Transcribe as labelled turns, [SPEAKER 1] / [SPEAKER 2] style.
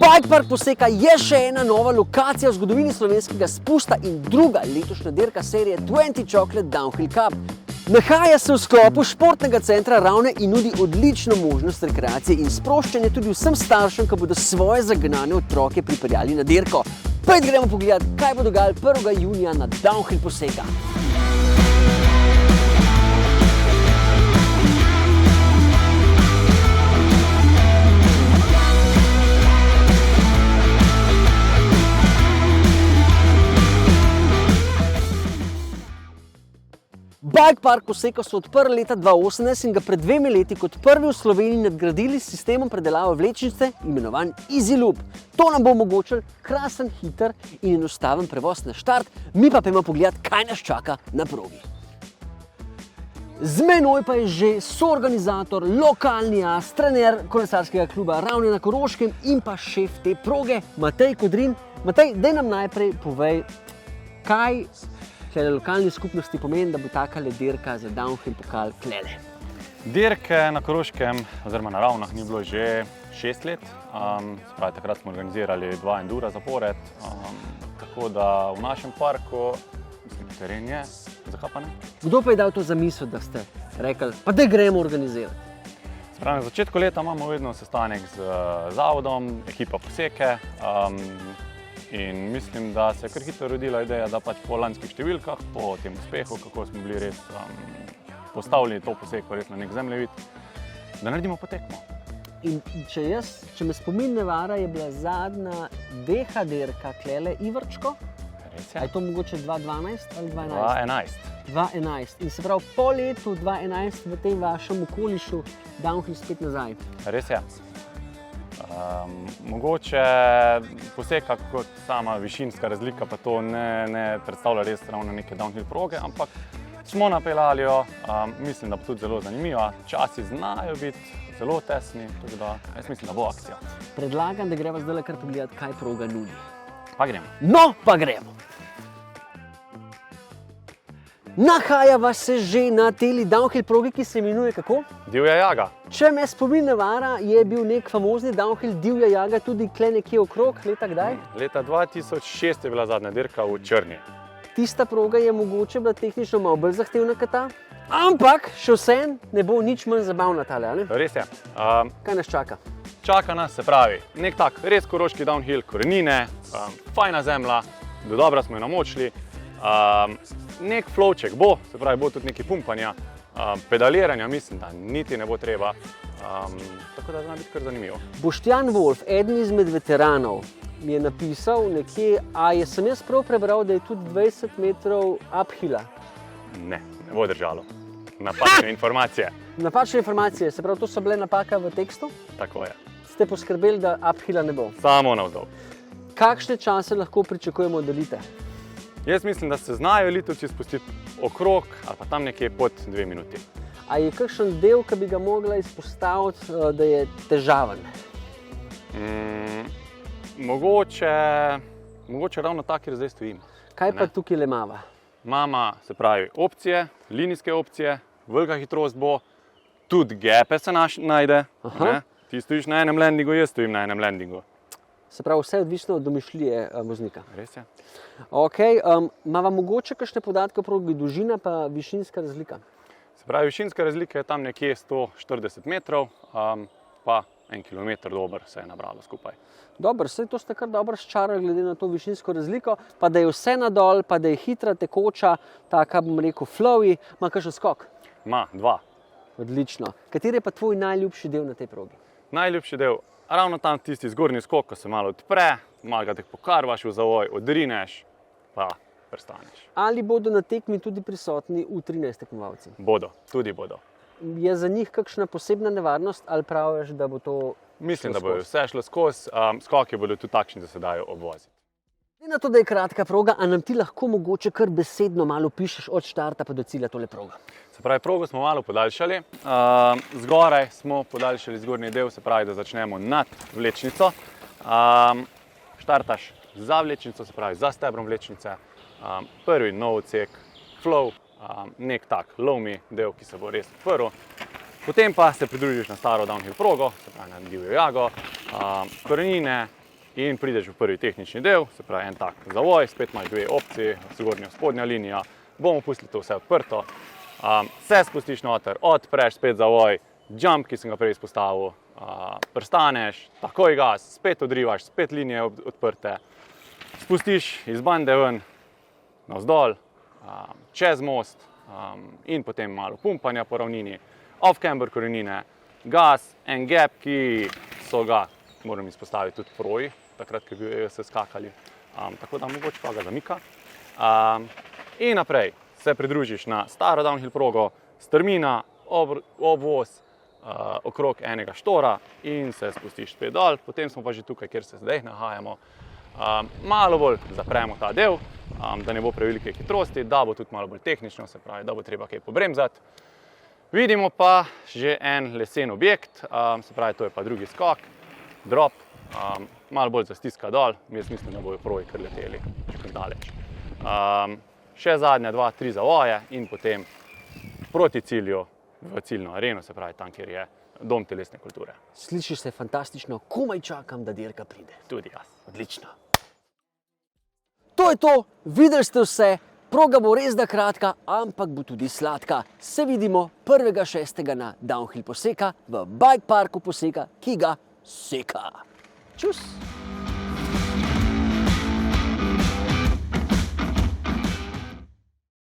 [SPEAKER 1] Bike Park Poseka je še ena nova lokacija v zgodovini slovenskega spusta in druga letošnja dirka serije 20 Chocolate Downhill Cup. Nahaja se v sklopu športnega centra Ravne in nudi odlično možnost rekreacije in sproščanja tudi vsem staršem, ki bodo svoje zagnane otroke pripeljali na dirko. Pojdi gremo pogledat, kaj bo dogajalo 1. junija na Downhill Poseka. Bike Park Poseka so odprli leta 2018 in ga pred 2 leti kot prvi v Sloveniji nadgradili s sistemom predelave vlečnice, imenovan Easy Loop. To nam bo omogočil krasen, hiter in enostaven prevoz na štart, mi pa pojdimo pogledat, kaj nas čaka na progi. Z menoj pa je že soorganizator, lokalni as, trener kolesarskega kluba Ravne na Koroškem in pa šef te proge, Matej Kodrin. Matej, daj nam najprej povej, kaj lokalni skupnosti pomeni, da bo takale dirka za downhill pokal klele.
[SPEAKER 2] Dirke na Koroškem oziroma na Ravnah ni bilo že 6 let. Takrat smo organizirali 2 endura zapored, tako da v našem parku teren je, zakaj pa ne?
[SPEAKER 1] Kdo pa je dal to zamisel, da ste rekli, pa da gremo organizirati?
[SPEAKER 2] Na začetku leta imamo vedno sestanek z zavodom, ekipa Poseke, in mislim, da se je kar hitro rodila ideja, da pač po lanskih številkah, po tem uspehu, kako smo bili res postavili to Poseko res na nek zemljevid, da naredimo potekmo.
[SPEAKER 1] In če me spomin ne vara, je bila zadnja DH dirka klele Ivrčko.
[SPEAKER 2] Res je.
[SPEAKER 1] A je to mogoče 2012 ali 2011?
[SPEAKER 2] 2011.
[SPEAKER 1] 2011. In se pravi, po letu 2011 v tem vašem okolišu downhill spet nazaj.
[SPEAKER 2] Res je. Mogoče Poseka kot sama višinska razlika pa to ne predstavlja res ravno neke downhill proge, ampak smo napeljali jo, mislim, da bo tudi zelo zanimiva. Časi znajo biti zelo tesni, tako da jaz mislim, da bo akcija.
[SPEAKER 1] Predlagam, da greva zdaj kar pogledati, kaj proga nudi.
[SPEAKER 2] Pa gremo.
[SPEAKER 1] No, pa gremo! Nahajava se že na teli downhill progi, ki se imenuje kako?
[SPEAKER 2] Divja Jaga.
[SPEAKER 1] Če me spomin ne vara, je bil nek famozni downhill Divja Jaga tudi kle nekje okrog, leta kdaj?
[SPEAKER 2] Leta 2006 je bila zadnja dirka v Črni.
[SPEAKER 1] Tista proga je mogoče bila tehnično malo bolj zahtevna kot ta, ampak še vsem ne bo nič manj zabavna tale, ali?
[SPEAKER 2] Res je.
[SPEAKER 1] Kaj nas čaka?
[SPEAKER 2] Čaka nas, se pravi, nek tak res koroški downhill, korenine, fajna zemlja, do dobra smo jo namočili. Nek flowček bo, se pravi, bo tudi nekaj pumpanja, pedaliranja mislim, da niti ne bo treba, tako da zna biti kar zanimivo.
[SPEAKER 1] Boštjan Wolf, eden izmed veteranov, mi je napisal nekje, sem jaz prav prebral, da je tudi 20 metrov uphilla?
[SPEAKER 2] Ne bo držalo. Napačne informacije.
[SPEAKER 1] Napačne informacije, se pravi, to so bile napaka v tekstu?
[SPEAKER 2] Tako je.
[SPEAKER 1] Ste poskrbeli, da uphilla ne bo?
[SPEAKER 2] Samo navzdol.
[SPEAKER 1] Kakšne čase lahko pričakujemo od elite?
[SPEAKER 2] Jaz mislim, da se znajo elitovci spustiti okrog ali pa tam nekje pod 2 minuti.
[SPEAKER 1] A je kakšen del, ki bi ga mogla izpostaviti, da je težaven?
[SPEAKER 2] Mogoče ravno tak, kjer zdaj stojimo.
[SPEAKER 1] Kaj pa tukaj le mava?
[SPEAKER 2] Mama, se pravi, opcije, linijske opcije, velika hitrost bo, tudi gepe se najde. Ti stojiš na enem landingu, jaz stojim na enem landingu.
[SPEAKER 1] Se pravi, vse odvisno od domišljije voznika.
[SPEAKER 2] Res je.
[SPEAKER 1] Ok, imava mogoče kakšne podatke o progi, dolžina pa višinska razlika?
[SPEAKER 2] Se pravi, višinska razlika je tam nekje 140 metrov, pa 1 kilometer dober se je nabralo skupaj.
[SPEAKER 1] Dobro, saj to ste kar dobro sčarali glede na to višinsko razliko, pa da je vse nadol, pa da je hitra, tekoča, taka, bom rekel, flowy, ima kakšen skok?
[SPEAKER 2] Ima 2.
[SPEAKER 1] Odlično. Kateri je pa tvoj najljubši del na tej progi?
[SPEAKER 2] Najljubši del? Ravno tam tisti zgornji skok, ko se malo odpre, malo ga te pokarvaš v zavoj, odrineš, pa prestaneš.
[SPEAKER 1] Ali bodo na tekmi tudi prisotni U13 tekmovalci?
[SPEAKER 2] Bodo, tudi bodo.
[SPEAKER 1] Je za njih kakšna posebna nevarnost ali praviš, da bo to
[SPEAKER 2] Mislim, da bodo vse šlo skozi, skoki bodo tudi takšni, da se dajo obvoziti.
[SPEAKER 1] Glede na to, da je kratka proga, a nam ti lahko mogoče kar besedno malo pišeš od štarta pa do cilja tole proga?
[SPEAKER 2] Se pravi, progo smo malo podaljšali. Zgoraj smo podaljšali zgornji del, se pravi, da začnemo nad vlečnico. Štartaš za vlečnico, se pravi, za stebrom vlečnice. Prvi nov odsek, flow, nek tak low-mi del, ki se bo res odprl. Potem pa se pridružiš na staro downhill progo, se pravi na Divjo Jago, korenine, in prideš v prvi tehnični del, se pravi en tak zavoj, spet imaš dve opcije, zgornja, spodnja linija, bomo pustili to vse odprto, se spustiš noter, odpreš spet zavoj, jump, ki sem ga prej izpostavil, prstaneš, takoj gas, spet odrivaš, spet linije odprte, spustiš iz bande ven, navzdol, čez most in potem malo pumpanja po ravnini, off-camber korenine, gas, en gap, ki so ga, moram izpostaviti, tudi proji, takrat, ko bi se skakali, tako da mogoče pa ga zamika. In naprej se pridružiš na staro downhill progo, strmina, obvoz, okrog enega štora in se spustiš spet dol, potem smo pa že tukaj, kjer se zdaj nahajamo. Malo bolj zapremo ta del, da ne bo prevelike hitrosti, da bo tudi malo bolj tehnično, se pravi, da bo treba kaj pobremzati. Vidimo pa že en lesen objekt, se pravi, to je pa drugi skok, drop, malo bolj zastiska dol, jaz mislim, da bojo proji kar leteli, še kar daleč. Še zadnja 2-3 zavoje in potem proti cilju v ciljno areno, se pravi tam, kjer je dom telesne kulture.
[SPEAKER 1] Sliši se fantastično, komaj čakam, da dirka pride.
[SPEAKER 2] Tudi jaz.
[SPEAKER 1] Odlično. To je to, videli ste vse, proga bo res da kratka, ampak bo tudi sladka. Se vidimo 1.6. na Downhill Poseka v Bike Parku Poseka, ki ga seka. Čus!